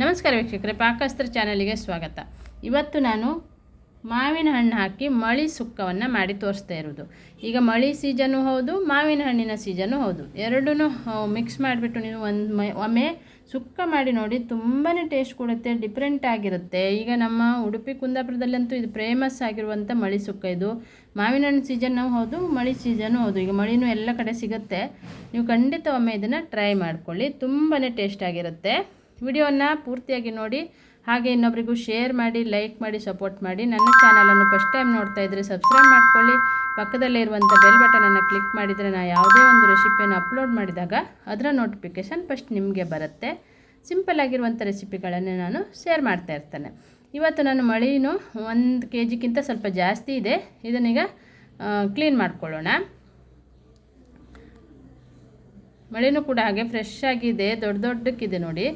ನಮಸ್ಕಾರ ವೀಕ್ಷಕರೇ, ಪಾಕಸ್ತ್ರ ಚಾನಲಿಗೆ ಸ್ವಾಗತ. ಇವತ್ತು ನಾನು ಮಾವಿನ ಹಣ್ಣು ಹಾಕಿ ಮಳಿ ಸುಕ್ಕವನ್ನು ಮಾಡಿ ತೋರಿಸ್ತಾ ಇರೋದು. ಈಗ ಮಳಿ ಸೀಸನ್ನು ಹೌದು, ಮಾವಿನ ಹಣ್ಣಿನ ಸೀಸನ್ನು ಹೌದು. ಎರಡೂ ಮಿಕ್ಸ್ ಮಾಡಿಬಿಟ್ಟು ನೀವು ಒಮ್ಮೆ ಸುಕ್ಕ ಮಾಡಿ ನೋಡಿ. ತುಂಬಾ ಟೇಸ್ಟ್ ಕೊಡುತ್ತೆ, ಡಿಫ್ರೆಂಟ್ ಆಗಿರುತ್ತೆ. ಈಗ ನಮ್ಮ ಉಡುಪಿ ಕುಂದಾಪುರದಲ್ಲಂತೂ ಇದು ಫೇಮಸ್ ಆಗಿರುವಂಥ ಮಳಿ ಸುಕ್ಕ. ಇದು ಮಾವಿನ ಹಣ್ಣು ಸೀಸನ್ನು ಹೌದು, ಮಳಿ ಸೀಸನ್ನು ಹೌದು. ಈಗ ಮಳಿನೂ ಎಲ್ಲ ಕಡೆ ಸಿಗುತ್ತೆ. ನೀವು ಖಂಡಿತ ಒಮ್ಮೆ ಇದನ್ನು ಟ್ರೈ ಮಾಡ್ಕೊಳ್ಳಿ, ತುಂಬಾ ಟೇಸ್ಟ್ ಆಗಿರುತ್ತೆ. ವಿಡಿಯೋವನ್ನು ಪೂರ್ತಿಯಾಗಿ ನೋಡಿ, ಹಾಗೆ ಇನ್ನೊಬ್ಬರಿಗೂ ಶೇರ್ ಮಾಡಿ, ಲೈಕ್ ಮಾಡಿ, ಸಪೋರ್ಟ್ ಮಾಡಿ. ನನ್ನ ಚಾನಲನ್ನು ಫಸ್ಟ್ ಟೈಮ್ ನೋಡ್ತಾ ಇದ್ದರೆ ಸಬ್ಸ್ಕ್ರೈಬ್ ಮಾಡ್ಕೊಳ್ಳಿ. ಪಕ್ಕದಲ್ಲೇ ಇರುವಂಥ ಬೆಲ್ ಬಟನನ್ನು ಕ್ಲಿಕ್ ಮಾಡಿದರೆ ನಾನು ಯಾವುದೇ ಒಂದು ರೆಸಿಪಿಯನ್ನು ಅಪ್ಲೋಡ್ ಮಾಡಿದಾಗ ಅದರ ನೋಟಿಫಿಕೇಷನ್ ಫಸ್ಟ್ ನಿಮಗೆ ಬರುತ್ತೆ. ಸಿಂಪಲ್ ಆಗಿರುವಂಥ ರೆಸಿಪಿಗಳನ್ನು ನಾನು ಶೇರ್ ಮಾಡ್ತಾ ಇರ್ತೇನೆ. ಇವತ್ತು ನಾನು ಮಳಿನೂ 1 kgಕ್ಕಿಂತ ಸ್ವಲ್ಪ ಜಾಸ್ತಿ ಇದೆ. ಇದನ್ನೀಗ ಕ್ಲೀನ್ ಮಾಡ್ಕೊಳ್ಳೋಣ. ಮಳಿನೂ ಕೂಡ ಹಾಗೆ ಫ್ರೆಶ್ ಆಗಿದೆ, ದೊಡ್ಡಕ್ಕಿದೆ ನೋಡಿ.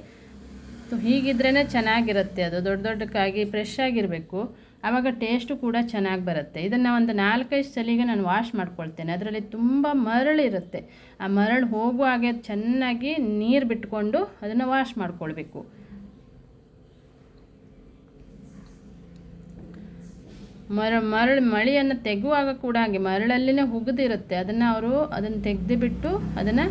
ಹೀಗಿದ್ರೇ ಚೆನ್ನಾಗಿರುತ್ತೆ. ಅದು ದೊಡ್ಡಕ್ಕಾಗಿ ಫ್ರೆಶ್ ಆಗಿರಬೇಕು, ಆವಾಗ ಟೇಸ್ಟು ಕೂಡ ಚೆನ್ನಾಗಿ ಬರುತ್ತೆ. ಇದನ್ನು ಒಂದು 4-5 ಸಲಿಗೆ ನಾನು ವಾಶ್ ಮಾಡ್ಕೊಳ್ತೇನೆ. ಅದರಲ್ಲಿ ತುಂಬ ಮರಳಿರುತ್ತೆ. ಆ ಮರಳು ಹೋಗುವ ಹಾಗೆ ಚೆನ್ನಾಗಿ ನೀರು ಬಿಟ್ಕೊಂಡು ಅದನ್ನು ವಾಶ್ ಮಾಡ್ಕೊಳ್ಬೇಕು. ಮಳಿಯನ್ನು ತೆಗುವಾಗ ಕೂಡ ಹಾಗೆ ಮರಳಲ್ಲಿನೇ ಹುಗಿದಿರುತ್ತೆ. ಅದನ್ನು ತೆಗೆದುಬಿಟ್ಟು ಅದನ್ನು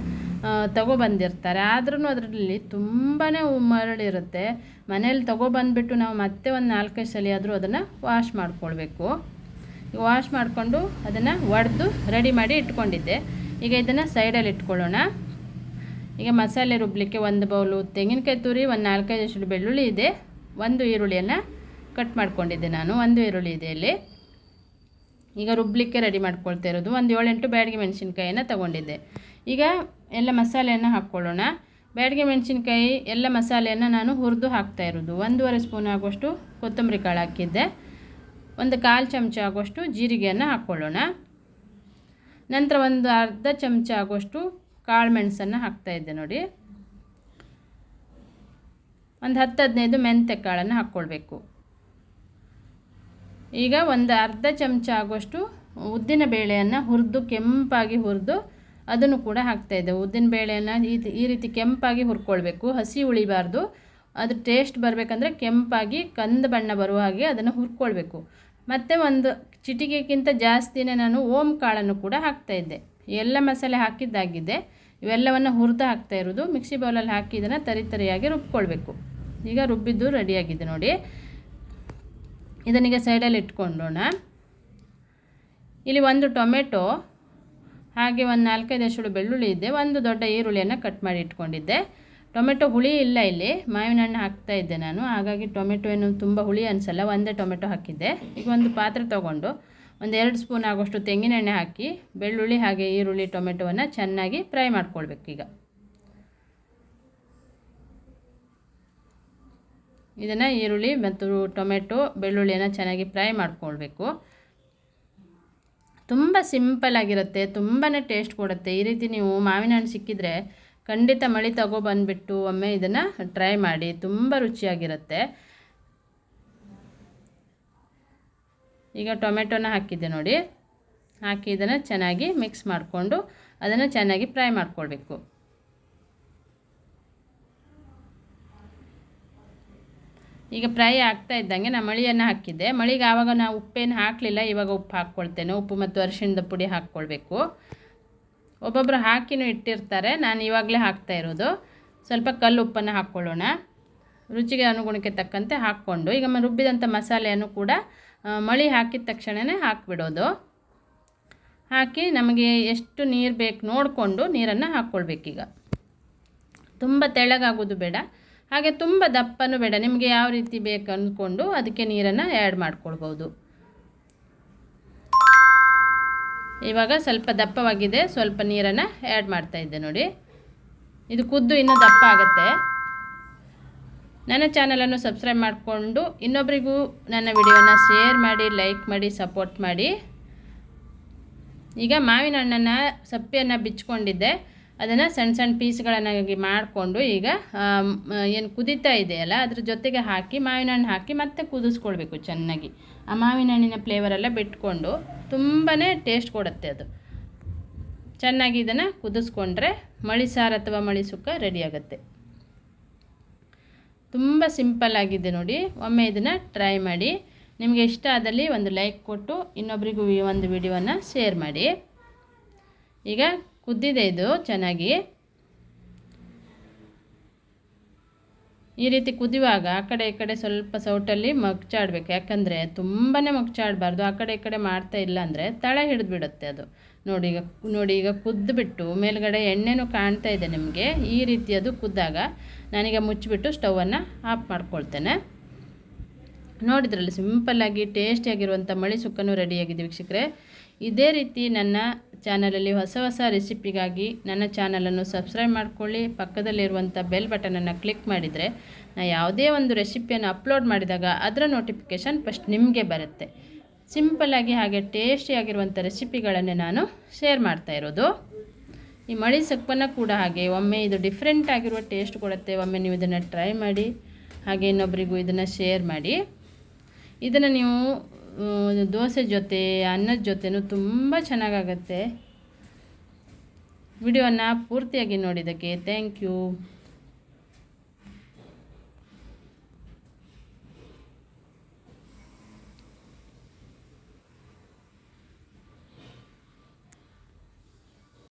ತಗೊಬಂದಿರ್ತಾರೆ. ಆದ್ರೂ ಅದರಲ್ಲಿ ತುಂಬಾ ಮರಳಿರುತ್ತೆ. ಮನೇಲಿ ತಗೊಬಂದುಬಿಟ್ಟು ನಾವು ಮತ್ತೆ ಒಂದು 4-5 ಸಲ ಆದರೂ ಅದನ್ನು ವಾಶ್ ಮಾಡ್ಕೊಳ್ಬೇಕು. ವಾಶ್ ಮಾಡಿಕೊಂಡು ಅದನ್ನು ಒಡೆದು ರೆಡಿ ಮಾಡಿ ಇಟ್ಕೊಂಡಿದ್ದೆ. ಈಗ ಇದನ್ನು ಸೈಡಲ್ಲಿ ಇಟ್ಕೊಳ್ಳೋಣ. ಈಗ ಮಸಾಲೆ ರುಬ್ಬಲಿಕ್ಕೆ 1 ಬೌಲು ತೆಂಗಿನಕಾಯಿ ತುರಿ, ಒಂದು 4-5 ಅಷ್ಟು ಬೆಳ್ಳುಳ್ಳಿ ಇದೆ, 1 ಈರುಳ್ಳಿಯನ್ನು ಕಟ್ ಮಾಡ್ಕೊಂಡಿದ್ದೆ ನಾನು. 1 ಈರುಳ್ಳಿ ಇದೆ ಇಲ್ಲಿ. ಈಗ ರುಬ್ಬಲಿಕ್ಕೆ ರೆಡಿ ಮಾಡ್ಕೊಳ್ತಾ ಇರೋದು. ಒಂದು 7-8 ಬ್ಯಾಡಗಿ ಮೆಣಸಿನ್ಕಾಯಿಯನ್ನು ತಗೊಂಡಿದ್ದೆ. ಈಗ ಎಲ್ಲ ಮಸಾಲೆಯನ್ನು ಹಾಕ್ಕೊಳ್ಳೋಣ. ಬ್ಯಾಡಗಿ ಮೆಣಸಿನ್ಕಾಯಿ ಎಲ್ಲ ಮಸಾಲೆಯನ್ನು ನಾನು ಹುರಿದು ಹಾಕ್ತಾ ಇರೋದು. 1.5 ಸ್ಪೂನ್ ಆಗುವಷ್ಟು ಕೊತ್ತಂಬರಿ ಕಾಳು ಹಾಕಿದ್ದೆ. 1/4 ಚಮಚ ಆಗುವಷ್ಟು ಜೀರಿಗೆಯನ್ನು ಹಾಕ್ಕೊಳ್ಳೋಣ. ನಂತರ 1/2 ಚಮಚ ಆಗುವಷ್ಟು ಕಾಳು ಮೆಣಸನ್ನು ಹಾಕ್ತಾಯಿದ್ದೆ ನೋಡಿ. ಒಂದು 10-15 ಮೆಂತ್ಯ ಕಾಳನ್ನು ಹಾಕ್ಕೊಳ್ಬೇಕು. ಈಗ 1/2 ಚಮಚ ಆಗುವಷ್ಟು ಉದ್ದಿನ ಬೇಳೆಯನ್ನು ಕೆಂಪಾಗಿ ಹುರಿದು ಅದನ್ನು ಕೂಡ ಹಾಕ್ತಾಯಿದ್ದೆ. ಉದ್ದಿನ ಬೇಳೆಯನ್ನು ಈ ರೀತಿ ಕೆಂಪಾಗಿ ಹುರ್ಕೊಳ್ಬೇಕು, ಹಸಿ ಉಳಿಬಾರ್ದು. ಅದು ಟೇಸ್ಟ್ ಬರಬೇಕಂದ್ರೆ ಕೆಂಪಾಗಿ ಕಂದು ಬಣ್ಣ ಬರುವ ಹಾಗೆ ಅದನ್ನು ಹುರ್ಕೊಳ್ಬೇಕು. ಮತ್ತು 1 ಚಿಟಿಕೆಗಿಂತ ಜಾಸ್ತಿನೇ ನಾನು ಓಂ ಕಾಳನ್ನು ಕೂಡ ಹಾಕ್ತಾಯಿದ್ದೆ. ಎಲ್ಲ ಮಸಾಲೆ ಹಾಕಿದ್ದಾಗಿದೆ. ಇವೆಲ್ಲವನ್ನು ಹುರಿದು ಹಾಕ್ತಾ ಇರೋದು. ಮಿಕ್ಸಿ ಬೌಲಲ್ಲಿ ಹಾಕಿ ಇದನ್ನು ತರಿಯಾಗಿ ರುಬ್ಕೊಳ್ಬೇಕು. ಈಗ ರುಬ್ಬಿದ್ದು ರೆಡಿಯಾಗಿದೆ ನೋಡಿ. ಇದನ್ನೀಗ ಸೈಡಲ್ಲಿ ಇಟ್ಕೊಂಡೋಣ. ಇಲ್ಲಿ 1 ಟೊಮೆಟೊ, ಹಾಗೆ ಒಂದು 4-5 ಅಷ್ಟು ಬೆಳ್ಳುಳ್ಳಿ ಇದೆ, 1 ದೊಡ್ಡ ಈರುಳ್ಳಿಯನ್ನು ಕಟ್ ಮಾಡಿ ಇಟ್ಕೊಂಡಿದ್ದೆ. ಟೊಮೆಟೊ ಹುಳಿ ಇಲ್ಲ, ಇಲ್ಲಿ ಮಾವಿನ ಹಣ್ಣು ಹಾಕ್ತಾಯಿದ್ದೆ ನಾನು, ಹಾಗಾಗಿ ಟೊಮೆಟೊ ಏನು ತುಂಬ ಹುಳಿ ಅನಿಸಲ್ಲ. 1 ಟೊಮೆಟೊ ಹಾಕಿದ್ದೆ. ಈಗ ಒಂದು ಪಾತ್ರೆ ತೊಗೊಂಡು 1-2 ಸ್ಪೂನ್ ಆಗೋಷ್ಟು ತೆಂಗಿನ ಎಣ್ಣೆ ಹಾಕಿ ಬೆಳ್ಳುಳ್ಳಿ ಹಾಗೆ ಈರುಳ್ಳಿ ಟೊಮೆಟೊವನ್ನು ಚೆನ್ನಾಗಿ ಫ್ರೈ ಮಾಡ್ಕೊಳ್ಬೇಕು. ಈಗ ಇದನ್ನು ಈರುಳ್ಳಿ ಮತ್ತು ಟೊಮೆಟೊ ಬೆಳ್ಳುಳ್ಳಿಯನ್ನು ಚೆನ್ನಾಗಿ ಫ್ರೈ ಮಾಡ್ಕೊಳ್ಬೇಕು. ತುಂಬ ಸಿಂಪಲ್ ಆಗಿರುತ್ತೆ, ತುಂಬಾ ಟೇಸ್ಟ್ ಕೊಡುತ್ತೆ. ಈ ರೀತಿ ನೀವು ಮಾವಿನ ಹಣ್ಣು ಸಿಕ್ಕಿದರೆ ಖಂಡಿತ ಮಳಿ ತಗೊಬಂದುಬಿಟ್ಟು ಒಮ್ಮೆ ಇದನ್ನು ಟ್ರೈ ಮಾಡಿ, ತುಂಬ ರುಚಿಯಾಗಿರುತ್ತೆ. ಈಗ ಟೊಮೆಟೊನ ಹಾಕಿದ್ದೆ ನೋಡಿ. ಹಾಕಿ ಇದನ್ನು ಚೆನ್ನಾಗಿ ಮಿಕ್ಸ್ ಮಾಡಿಕೊಂಡು ಅದನ್ನು ಚೆನ್ನಾಗಿ ಫ್ರೈ ಮಾಡ್ಕೊಳ್ಬೇಕು. ಈಗ ಫ್ರೈ ಆಗ್ತಾ ಇದ್ದಂಗೆ ನಾನು ಮಳಿಯನ್ನು ಹಾಕಿದ್ದೆ. ಮಳಿಗೆ ಆವಾಗ ನಾವು ಉಪ್ಪೇನು ಹಾಕಲಿಲ್ಲ, ಇವಾಗ ಉಪ್ಪು ಹಾಕ್ಕೊಳ್ತೇನೆ. ಉಪ್ಪು ಮತ್ತು ಅರಿಶಿಣದ ಪುಡಿ ಹಾಕ್ಕೊಳ್ಬೇಕು. ಒಬ್ಬೊಬ್ಬರು ಹಾಕಿನೂ ಇಟ್ಟಿರ್ತಾರೆ, ನಾನು ಇವಾಗಲೇ ಹಾಕ್ತಾ ಇರೋದು. ಸ್ವಲ್ಪ ಕಲ್ಲು ಉಪ್ಪನ್ನು ಹಾಕ್ಕೊಳ್ಳೋಣ. ರುಚಿಗೆ ಅನುಗುಣಕ್ಕೆ ತಕ್ಕಂತೆ ಹಾಕ್ಕೊಂಡು ಈಗ ರುಬ್ಬಿದಂಥ ಮಸಾಲೆಯನ್ನು ಕೂಡ ಮಳಿ ಹಾಕಿದ ತಕ್ಷಣವೇ ಹಾಕಿಬಿಡೋದು. ಹಾಕಿ ನಮಗೆ ಎಷ್ಟು ನೀರು ಬೇಕು ನೋಡಿಕೊಂಡು ನೀರನ್ನು ಹಾಕ್ಕೊಳ್ಬೇಕೀಗ. ತುಂಬ ತೆಳ್ಳಗಾಗೋದು ಬೇಡ, ಹಾಗೆ ತುಂಬ ದಪ್ಪನೂ ಬೇಡ. ನಿಮಗೆ ಯಾವ ರೀತಿ ಬೇಕು ಅಂದ್ಕೊಂಡು ಅದಕ್ಕೆ ನೀರನ್ನು ಆ್ಯಡ್ ಮಾಡ್ಕೊಳ್ಬೋದು. ಇವಾಗ ಸ್ವಲ್ಪ ದಪ್ಪವಾಗಿದೆ, ಸ್ವಲ್ಪ ನೀರನ್ನು ಆ್ಯಡ್ ಮಾಡ್ತಾಯಿದ್ದೆ ನೋಡಿ. ಇದು ಕುದ್ದು ಇನ್ನೂ ದಪ್ಪ ಆಗುತ್ತೆ. ನನ್ನ ಚಾನಲನ್ನು ಸಬ್ಸ್ಕ್ರೈಬ್ ಮಾಡಿಕೊಂಡು ಇನ್ನೊಬ್ಬರಿಗೂ ನನ್ನ ವಿಡಿಯೋನ ಶೇರ್ ಮಾಡಿ, ಲೈಕ್ ಮಾಡಿ, ಸಪೋರ್ಟ್ ಮಾಡಿ. ಈಗ ಮಾವಿನ ಹಣ್ಣನ್ನು ಸಪ್ಪೆಯನ್ನು ಬಿಚ್ಕೊಂಡಿದ್ದೆ, ಅದನ್ನು ಸಣ್ಣ ಪೀಸ್ಗಳನ್ನಾಗಿ ಮಾಡಿಕೊಂಡು ಈಗ ಏನು ಕುದೀತಾ ಇದೆಯಲ್ಲ ಅದ್ರ ಜೊತೆಗೆ ಹಾಕಿ ಮಾವಿನ ಹಣ್ಣು ಹಾಕಿ ಮತ್ತೆ ಕುದಿಸ್ಕೊಳ್ಬೇಕು ಚೆನ್ನಾಗಿ. ಆ ಮಾವಿನ ಹಣ್ಣಿನ ಫ್ಲೇವರೆಲ್ಲ ಬಿಟ್ಕೊಂಡು ತುಂಬಾ ಟೇಸ್ಟ್ ಕೊಡುತ್ತೆ ಅದು. ಚೆನ್ನಾಗಿ ಇದನ್ನು ಕುದಿಸ್ಕೊಂಡ್ರೆ ಮಳಿ ಸಾರು ಅಥವಾ ಮಳಿ ಸುಕ್ಕ ರೆಡಿ ಆಗುತ್ತೆ. ತುಂಬ ಸಿಂಪಲ್ ಆಗಿದೆ ನೋಡಿ. ಒಮ್ಮೆ ಇದನ್ನು ಟ್ರೈ ಮಾಡಿ. ನಿಮಗೆ ಇಷ್ಟ ಆದಲ್ಲಿ ಒಂದು ಲೈಕ್ ಕೊಟ್ಟು ಇನ್ನೊಬ್ಬರಿಗೂ ಈ ಒಂದು ವಿಡಿಯೋವನ್ನು ಶೇರ್ ಮಾಡಿ. ಈಗ ಕುದ್ದಿದೆ ಇದು ಚೆನ್ನಾಗಿ. ಈ ರೀತಿ ಕುದಿಯುವಾಗ ಆ ಕಡೆ ಈ ಕಡೆ ಸ್ವಲ್ಪ ಸೌಟಲ್ಲಿ ಮಗ್ಚಾಡಬೇಕು. ಯಾಕಂದರೆ ತುಂಬಾ ಮಗ್ಚಾಡಬಾರ್ದು. ಆ ಕಡೆ ಈ ಕಡೆ ಮಾಡ್ತಾ ಇಲ್ಲ ಅಂದರೆ ತಳ ಹಿಡಿದು ಬಿಡುತ್ತೆ ಅದು. ನೋಡಿ ಈಗ ಕುದ್ದುಬಿಟ್ಟು ಮೇಲ್ಗಡೆ ಎಣ್ಣೆನೂ ಕಾಣ್ತಾ ಇದೆ ನಿಮಗೆ. ಈ ರೀತಿ ಅದು ಕುದ್ದಾಗ ನಾನೀಗ ಮುಚ್ಚಿಬಿಟ್ಟು ಸ್ಟವನ್ನು ಆಫ್ ಮಾಡ್ಕೊಳ್ತೇನೆ. ನೋಡಿದ್ರಲ್ಲಿ ಸಿಂಪಲ್ಲಾಗಿ ಟೇಸ್ಟಿಯಾಗಿರುವಂಥ ಮಳಿ ಸುಕ್ಕನೂ ರೆಡಿಯಾಗಿದೆ ವೀಕ್ಷಕರೇ. ಇದೇ ರೀತಿ ನನ್ನ ಚಾನಲಲ್ಲಿ ಹೊಸ ಹೊಸ ರೆಸಿಪಿಗಾಗಿ ನನ್ನ ಚಾನಲನ್ನು ಸಬ್ಸ್ಕ್ರೈಬ್ ಮಾಡ್ಕೊಳ್ಳಿ. ಪಕ್ಕದಲ್ಲಿರುವಂಥ ಬೆಲ್ ಬಟನನ್ನು ಕ್ಲಿಕ್ ಮಾಡಿದರೆ ನಾನು ಯಾವುದೇ ಒಂದು ರೆಸಿಪಿಯನ್ನು ಅಪ್ಲೋಡ್ ಮಾಡಿದಾಗ ಅದರ ನೋಟಿಫಿಕೇಷನ್ ಫಸ್ಟ್ ನಿಮಗೆ ಬರುತ್ತೆ. ಸಿಂಪಲ್ಲಾಗಿ ಹಾಗೆ ಟೇಸ್ಟಿಯಾಗಿರುವಂಥ ರೆಸಿಪಿಗಳನ್ನೇ ನಾನು ಶೇರ್ ಮಾಡ್ತಾ ಇರೋದು. ಈ ಮಳಿ ಸೊಪ್ಪನ್ನು ಕೂಡ ಹಾಗೆ ಒಮ್ಮೆ ಇದು ಡಿಫ್ರೆಂಟ್ ಆಗಿರುವ ಟೇಸ್ಟ್ ಕೊಡುತ್ತೆ. ಒಮ್ಮೆ ನೀವು ಇದನ್ನು ಟ್ರೈ ಮಾಡಿ, ಹಾಗೆ ಇನ್ನೊಬ್ಬರಿಗೂ ಇದನ್ನು ಶೇರ್ ಮಾಡಿ. ಇದನ್ನು ನೀವು ದೋಸೆ ಜೊತೆ ಅನ್ನದ ಜೊತೆನೂ ತುಂಬ ಚೆನ್ನಾಗಾಗತ್ತೆ. ವಿಡಿಯೋನ ಪೂರ್ತಿಯಾಗಿ ನೋಡಿದ್ದಕ್ಕೆ ಥ್ಯಾಂಕ್ ಯು.